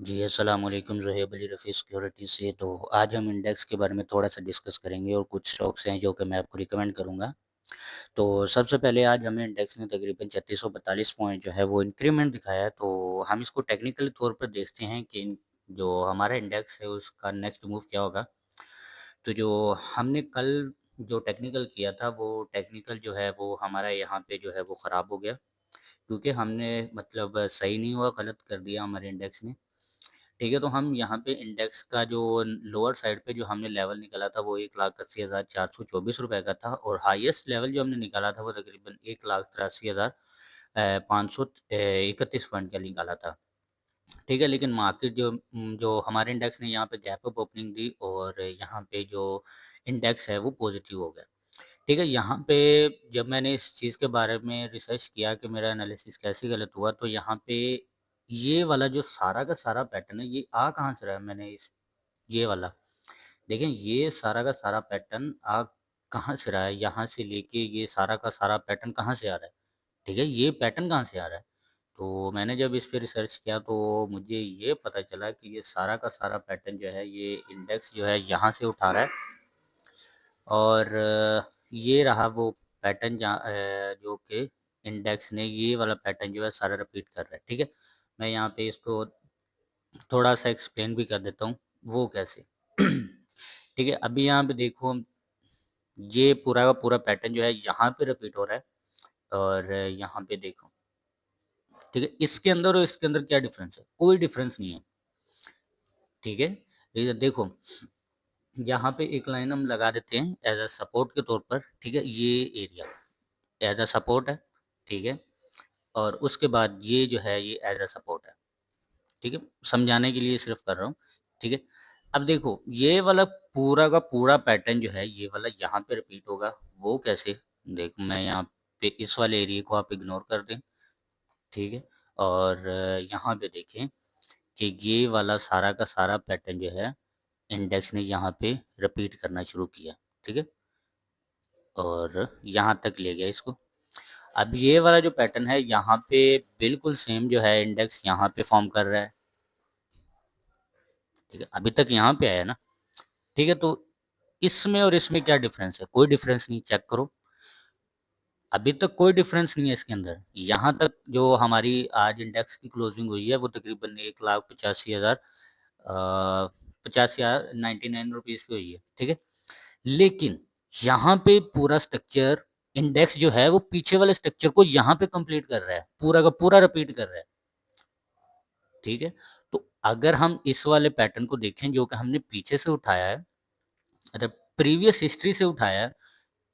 जी, अस्सलाम वालेकुम ज़ुहैब अली रफ़ी सिक्योरिटी से। तो आज हम इंडेक्स के बारे में थोड़ा-सा डिस्कस करेंगे और कुछ स्टॉक्स हैं जो कि मैं आपको रिकमेंड करूँगा। तो सबसे पहले आज हमें इंडेक्स ने तकरीबन 3642 पॉइंट जो है वो इंक्रीमेंट दिखाया है। तो हम इसको टेक्निकल तौर पर देखते हैं कि जो हमारा इंडेक्स है उसका नेक्स्ट मूव क्या होगा। तो जो हमने कल जो टेक्निकल किया था वो टेक्निकल जो है वो हमारा यहाँ पे जो है वो ख़राब हो गया, क्योंकि हमने मतलब सही नहीं हुआ, गलत कर दिया हमारे इंडेक्स ने। ठीक है, तो हम यहाँ पे इंडेक्स का जो लोअर साइड पे जो हमने लेवल निकाला था वो 1,80,424 रुपए का था, और हाईएस्ट लेवल जो हमने निकाला था वो तकरीबन 1,83,531 पॉइंट का निकाला था। ठीक है, लेकिन मार्केट जो हमारे इंडेक्स ने यहाँ पे गैप अप ओपनिंग दी और यहाँ पे जो इंडेक्स है वो पॉजिटिव हो गया। ठीक है, यहाँ पे जब मैंने इस चीज़ के बारे में रिसर्च किया कि मेरा एनालिसिस कैसे गलत हुआ, तो यहाँ पे ये वाला जो सारा का सारा पैटर्न है, ये आ कहाँ से रहा है? मैंने इस ये वाला देखें, ये सारा का सारा पैटर्न आ कहाँ से रहा है? यहाँ से लेके ये सारा का सारा पैटर्न कहाँ से आ रहा है? ठीक है, ये पैटर्न कहाँ से आ रहा है? तो मैंने जब इस पे रिसर्च किया तो मुझे ये पता चला कि ये सारा का सारा पैटर्न जो है ये इंडेक्स जो है यहाँ से उठा रहा है, और ये रहा वो पैटर्न जो कि इंडेक्स ने ये वाला पैटर्न जो है सारा रिपीट कर रहा है। ठीक है, मैं यहाँ पे इसको थोड़ा-सा एक्सप्लेन भी कर देता हूँ, वो कैसे? ठीक है, अभी यहाँ पे देखो, ये पूरा का पूरा पैटर्न जो है यहाँ पे रिपीट हो रहा है, और यहाँ पे देखो, ठीक है, इसके अंदर और इसके अंदर क्या डिफरेंस है? कोई डिफरेंस नहीं है। ठीक है, ये देखो, यहाँ पे एक लाइन हम लगा देते हैं एज अ सपोर्ट के तौर पर। ठीक है, ये एरिया एज अ सपोर्ट है। ठीक है, और उसके बाद ये जो है ये एज अ सपोर्ट है। ठीक है, समझाने के लिए सिर्फ कर रहा हूँ। ठीक है, अब देखो, ये वाला पूरा का पूरा पैटर्न जो है ये वाला यहाँ पे रिपीट होगा, वो कैसे? देखो, मैं यहाँ पे इस वाले एरिया को आप इग्नोर कर दें। ठीक है, और यहाँ पे देखें कि ये वाला सारा का सारा पैटर्न जो है इंडेक्स ने यहाँ पे रिपीट करना शुरू किया। ठीक है, और यहाँ तक ले गया इसको। अब ये वाला जो पैटर्न है यहाँ पे बिल्कुल सेम जो है इंडेक्स यहाँ पे फॉर्म कर रहा है। ठीक है, अभी तक यहाँ पे आया ना। ठीक है, तो इसमें और इसमें क्या डिफरेंस है? कोई डिफरेंस नहीं, चेक करो। अभी तक कोई डिफरेंस नहीं है इसके अंदर। यहाँ तक जो हमारी आज इंडेक्स की क्लोजिंग हुई है वो तकरीबन 1,85,000 ₹50,099 पे हुई है। ठीक है, लेकिन यहाँ पे पूरा स्ट्रक्चर इंडेक्स जो है वो पीछे वाले स्ट्रक्चर को यहाँ पे कंप्लीट कर रहा है, पूरा का पूरा रिपीट कर रहा है। ठीक है, तो अगर हम इस वाले पैटर्न को देखें जो कि हमने पीछे से उठाया है, मतलब प्रीवियस हिस्ट्री से उठाया है,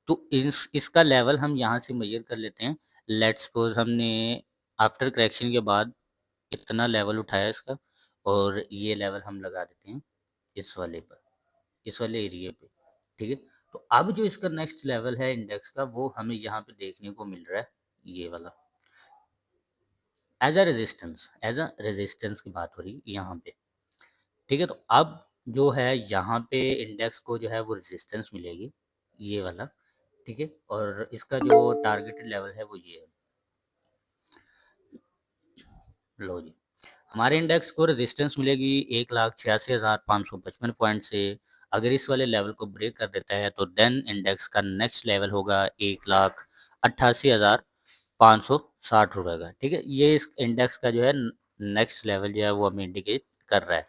तो इसका लेवल हम यहाँ से मेजर कर लेते हैं। लेट्स सपोज हमने आफ्टर करेक्शन के बाद इतना लेवल उठाया इसका, और ये लेवल हम लगा देते हैं इस वाले पर, इस वाले एरिया पे। ठीक है, तो अब जो इसका नेक्स्ट लेवल है इंडेक्स का वो हमें यहाँ पे देखने को मिल रहा है, ये वाला एज अ रेजिस्टेंस की बात हो रही है यहाँ पे। ठीक है, तो अब जो है यहाँ पे इंडेक्स को जो है वो रेजिस्टेंस मिलेगी, ये वाला। ठीक है, और इसका जो टारगेटेड लेवल है वो ये है। लो जी, हमारे इंडेक्स को रेजिस्टेंस मिलेगी 1,86,555 पॉइंट से। अगर इस वाले लेवल को ब्रेक कर देता है तो देन इंडेक्स का नेक्स्ट लेवल होगा 1,88,560 रुपए का। ठीक है, ये इस इंडेक्स का जो है नेक्स्ट लेवल जो है वो हमें इंडिकेट कर रहा है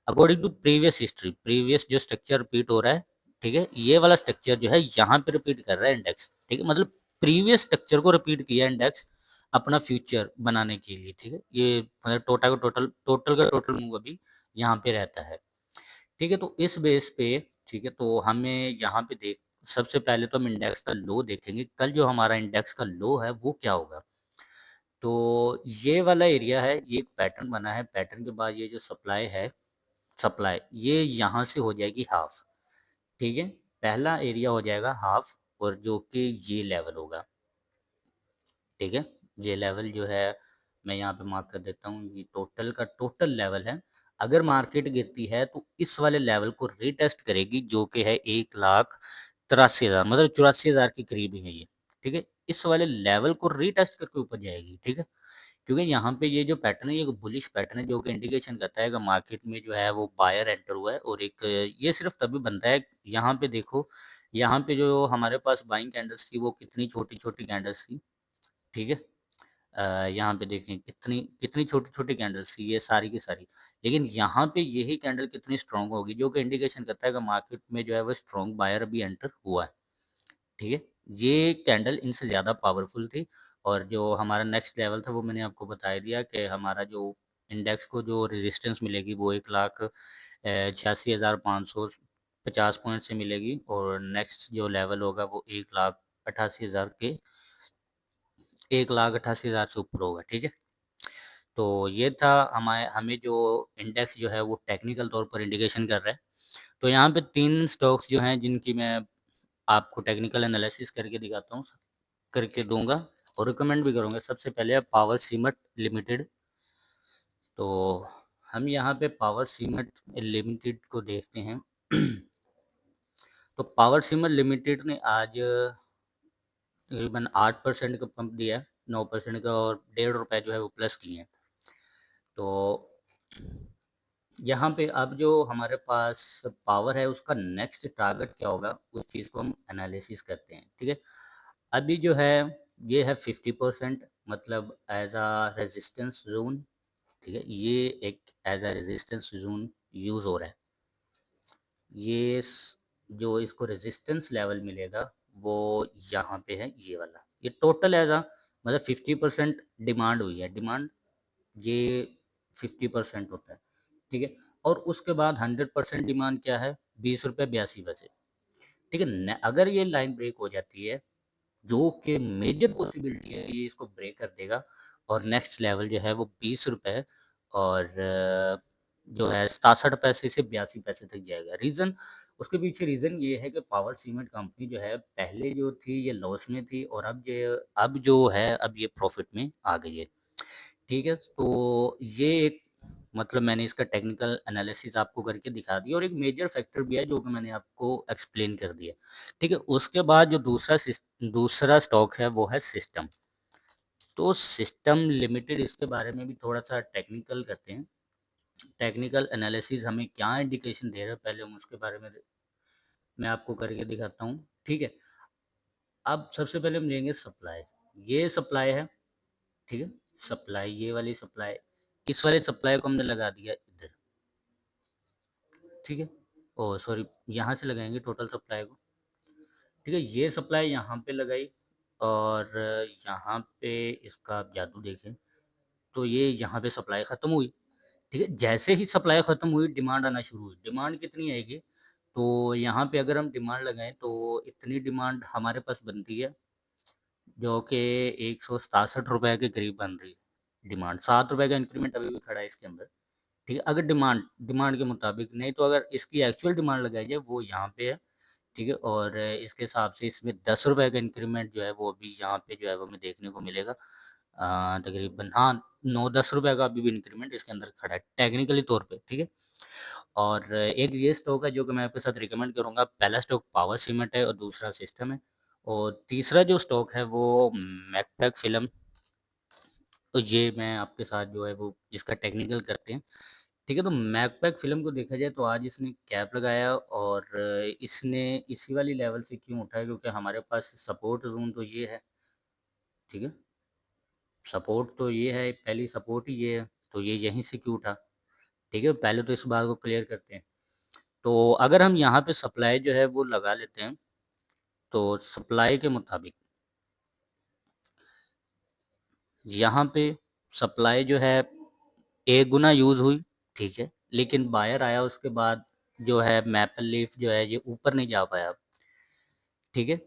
according to previous history. Previous जो स्ट्रक्चर रिपीट हो रहा है, ठीक है, ये वाला स्ट्रक्चर जो है यहाँ पे रिपीट कर रहा है इंडेक्स। ठीक है, मतलब प्रीवियस स्ट्रक्चर को रिपीट किया इंडेक्स अपना फ्यूचर बनाने के लिए। ठीक है, ये मतलब टोटल का टोटल मूव अभी यहाँ पे रहता है। ठीक है, तो इस बेस पे, ठीक है, तो हमें यहाँ पे देख, सबसे पहले तो हम इंडेक्स का लो देखेंगे। कल जो हमारा इंडेक्स का लो है वो क्या होगा? तो ये वाला एरिया है, ये एक पैटर्न बना है, पैटर्न के बाद ये जो सप्लाई है, सप्लाई ये यहाँ से हो जाएगी हाफ। ठीक है, पहला एरिया हो जाएगा हाफ, और जो कि ये लेवल होगा। ठीक है, ये लेवल जो है मैं यहाँ पे मार्क कर देता हूँ, ये टोटल का टोटल लेवल है। अगर मार्केट गिरती है तो इस वाले लेवल को रीटेस्ट करेगी, जो कि है 1,83,000, मतलब 84,000 के करीब ही है ये। ठीक है, इस वाले लेवल को रीटेस्ट करके ऊपर जाएगी। ठीक है, क्योंकि यहाँ पे ये जो पैटर्न है ये बुलिश पैटर्न है, जो कि इंडिकेशन करता है कि मार्केट में जो है वो बायर एंटर हुआ है, और एक ये सिर्फ तभी बनता है, यहाँ पे देखो, यहाँ पे जो हमारे पास बाइंग कैंडल्स थी वो कितनी छोटी-छोटी कैंडल्स थी, ठीक है? यहाँ पे देखें कितनी कितनी छोटी-छोटी कैंडल्स थी ये सारी की सारी। लेकिन यहाँ पे यही कैंडल कितनी स्ट्रॉन्ग होगी, जो कि इंडिकेशन करता है कि मार्केट में जो है वो स्ट्रॉन्ग बायर अभी एंटर हुआ है। ठीक है? ये कैंडल इनसे ज़्यादा पावरफुल थी, और जो हमारा नेक्स्ट लेवल था वो मैंने आपको बता ही दिया कि हमारा जो इंडेक्स को जो रेजिस्टेंस मिलेगी वो 1,86,550 पॉइंट से मिलेगी, और नेक्स्ट जो लेवल होगा वो 1,88,000 के 1,88,000 से ऊपर होगा, ठीक है? तो ये था हमें जो इंडेक्स जो है वो टेक्निकल तौर पर इंडिकेशन कर रहा है। तो यहाँ पे 3 स्टॉक्स जो हैं जिनकी मैं आपको टेक्निकल एनालिसिस करके दिखाता हूँ, करके दूँगा और रिकमेंड भी करूँगा। सबसे पहले है पावर सीमेंट लिमिटेड। तो हम यहाँ पे पावर सीमेंट लिमिटेड को देखते हैं। तो पावर सीमेंट लिमिटेड ने आज तकरीबन 8% का पंप दिया है, 9% का, और ₹1.5 जो है वो प्लस किए हैं। तो यहाँ पे अब जो हमारे पास पावर है उसका नेक्स्ट टारगेट क्या होगा, उस चीज़ को हम एनालिसिस करते हैं, ठीक है? अभी जो है ये है 50%, मतलब एज अ रेजिस्टेंस जोन, ठीक है? ये एक as a resistance zone use हो रहा है। ये जो इसको रेजिस्टेंस लेवल मिलेगा वो यहाँ पे है, ये वाला। ये टोटल एज अ मतलब 50% डिमांड हुई है, डिमांड ये 50% होता है, ठीक है? और उसके बाद 100% डिमांड क्या है, ₹20.82। ठीक है? अगर ये लाइन ब्रेक हो जाती है, जो कि मेजर पॉसिबिलिटी है ये इसको ब्रेक कर देगा, और नेक्स्ट लेवल जो है वो ₹20 और जो है 67 पैसे से 82 पैसे तक जाएगा। रीज़न, उसके पीछे रीज़न ये है कि पावर सीमेंट कंपनी जो है पहले जो थी ये लॉस में थी, और अब जो है अब ये प्रॉफिट में आ गई है। ठीक है? तो ये एक, मतलब मैंने इसका टेक्निकल एनालिसिस आपको करके दिखा दिया, और एक मेजर फैक्टर भी है जो कि मैंने आपको एक्सप्लेन कर दिया। ठीक है? उसके बाद जो दूसरा स्टॉक है वो है सिस्टम। तो सिस्टम लिमिटेड, इसके बारे में भी थोड़ा-सा टेक्निकल करते हैं। टेक्निकल एनालिसिस हमें क्या इंडिकेशन दे रहा है, पहले हम उसके बारे में मैं आपको करके दिखाता हूँ। ठीक है? अब सबसे पहले हम लेंगे सप्लाई। ये सप्लाई है, ठीक है? सप्लाई, ये वाली सप्लाई, इस वाले सप्लाई को हमने लगा दिया इधर, ठीक है? ओह सॉरी, यहाँ से लगाएँगे टोटल सप्लाई को, ठीक है? ये सप्लाई यहाँ पे लगाई, और यहाँ पे इसका आप जादू देखें, तो ये यहाँ पे सप्लाई ख़त्म हुई, ठीक है? जैसे ही सप्लाई ख़त्म हुई डिमांड आना शुरू हुई। डिमांड कितनी आएगी? तो यहाँ पे अगर हम डिमांड लगाएँ तो इतनी डिमांड हमारे पास बनती है, जो कि ₹167 के करीब बन रही है डिमांड। ₹7 का इंक्रीमेंट अभी भी खड़ा है इसके अंदर, ठीक है? अगर डिमांड डिमांड के मुताबिक, नहीं तो अगर इसकी एक्चुअल डिमांड लगाई जाए वो यहाँ पे है, ठीक है? और इसके हिसाब से इसमें ₹10 का इंक्रीमेंट जो है वो अभी यहाँ पे जो है वो हमें देखने को मिलेगा। तकरीबन हाँ, 9-10 का अभी भी इंक्रीमेंट इसके अंदर खड़ा है टेक्निकली तौर पे, ठीक है? और एक ये स्टॉक है जो कि मैं आपके साथ रिकमेंड करूँगा। पहला स्टॉक पावर सीमेंट है और दूसरा सिस्टम है, और तीसरा जो स्टॉक है वो मैकटैक फिल्म। तो ये मैं आपके साथ जो है वो इसका टेक्निकल करते हैं, ठीक है? तो मैकपैक फ़िल्म को देखा जाए तो आज इसने कैप लगाया, और इसने इसी वाली लेवल से क्यों उठा है, क्योंकि हमारे पास सपोर्ट ज़ोन तो ये है, ठीक है? सपोर्ट तो ये है, पहली सपोर्ट ही ये है, तो ये यहीं से क्यों उठा, ठीक है? पहले तो इस बात को क्लियर करते हैं। तो अगर हम यहाँ पे सप्लाई जो है वो लगा लेते हैं, तो सप्लाई के मुताबिक यहाँ पे सप्लाई जो है 1 गुना यूज़ हुई, ठीक है? लेकिन बायर आया उसके बाद, जो है मैपल लीफ जो है ये ऊपर नहीं जा पाया, ठीक है?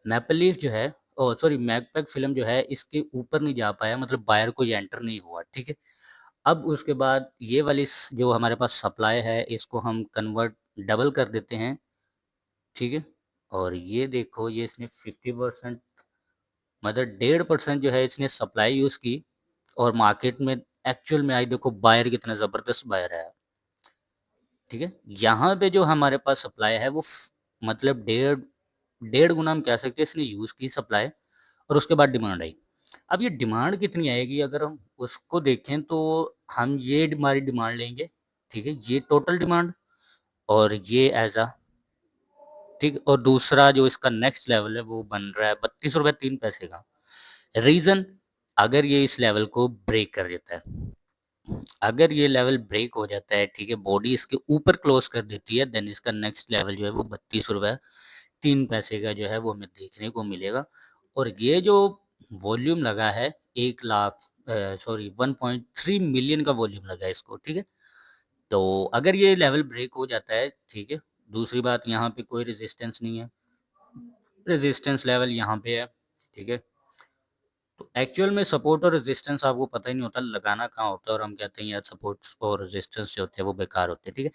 मैपल लीफ जो है, ओह सॉरी, मैकपैक फ़िल्म जो है इसके ऊपर नहीं जा पाया, मतलब बायर को ये एंटर नहीं हुआ, ठीक है? अब उसके बाद ये वाली जो हमारे पास सप्लाई है इसको हम कन्वर्ट डबल कर देते हैं, ठीक है? और ये देखो, ये इसने 50%, मतलब 1.5% जो है इसने सप्लाई यूज़ की, और मार्केट में एक्चुअल में आई देखो बायर कितना ज़बरदस्त बायर आया, ठीक है? यहाँ पे जो हमारे पास सप्लाई है वो मतलब डेढ़ डेढ़ गुना हम कह सकते हैं इसने यूज़ की सप्लाई, और उसके बाद डिमांड आई। अब ये डिमांड कितनी आएगी अगर हम उसको देखें तो हम ये हमारी डिमांड लेंगे, ठीक है? ये टोटल डिमांड और ये एज़ अ ठीक और दूसरा जो इसका नेक्स्ट लेवल है वो बन रहा है ₹32.03 का। रीज़न अगर ये इस लेवल को ब्रेक कर देता है। अगर ये लेवल ब्रेक हो जाता है, ठीक है, बॉडी इसके ऊपर क्लोज़ कर देती है, देन इसका नेक्स्ट लेवल जो है वो ₹32.03 का जो है वो हमें देखने को मिलेगा और ये जो वॉल्यूम लगा है 1 लाख 1.3 मिलियन का वॉल्यूम लगा है इसको, ठीक है? तो अगर ये लेवल ब्रेक हो जाता है, ठीक है? दूसरी बात यहाँ पे कोई रेजिस्टेंस नहीं है, रेजिस्टेंस लेवल यहाँ पे है, ठीक है? तो एक्चुअल में सपोर्ट और रेजिस्टेंस आपको पता ही नहीं होता लगाना कहाँ होता है और हम कहते हैं यार सपोर्ट्स और रेजिस्टेंस जो होते हैं वो बेकार होते हैं, ठीक है?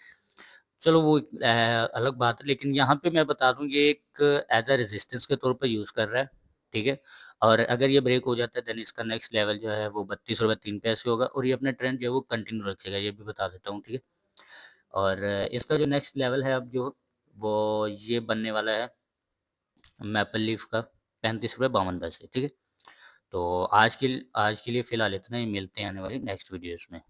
चलो वो अलग बात है लेकिन यहाँ पे मैं बता दूँ ये एक एज़ अ रेजिस्टेंस के तौर पे यूज़ कर रहा है, ठीक है? और अगर ये ब्रेक हो जाता है देन इसका नेक्स्ट लेवल जो है वो ₹32.03 होगा और ये अपना ट्रेंड जो है वो कंटिन्यू रखेगा, ये भी बता देता हूँ, ठीक है? और इसका जो नेक्स्ट लेवल है अब जो वो ये बनने वाला है मैपल लीफ का ₹35.52 ठीक है? तो आज के लिए फ़िलहाल इतना ही, मिलते हैं आने वाली नेक्स्ट वीडियोज़ में।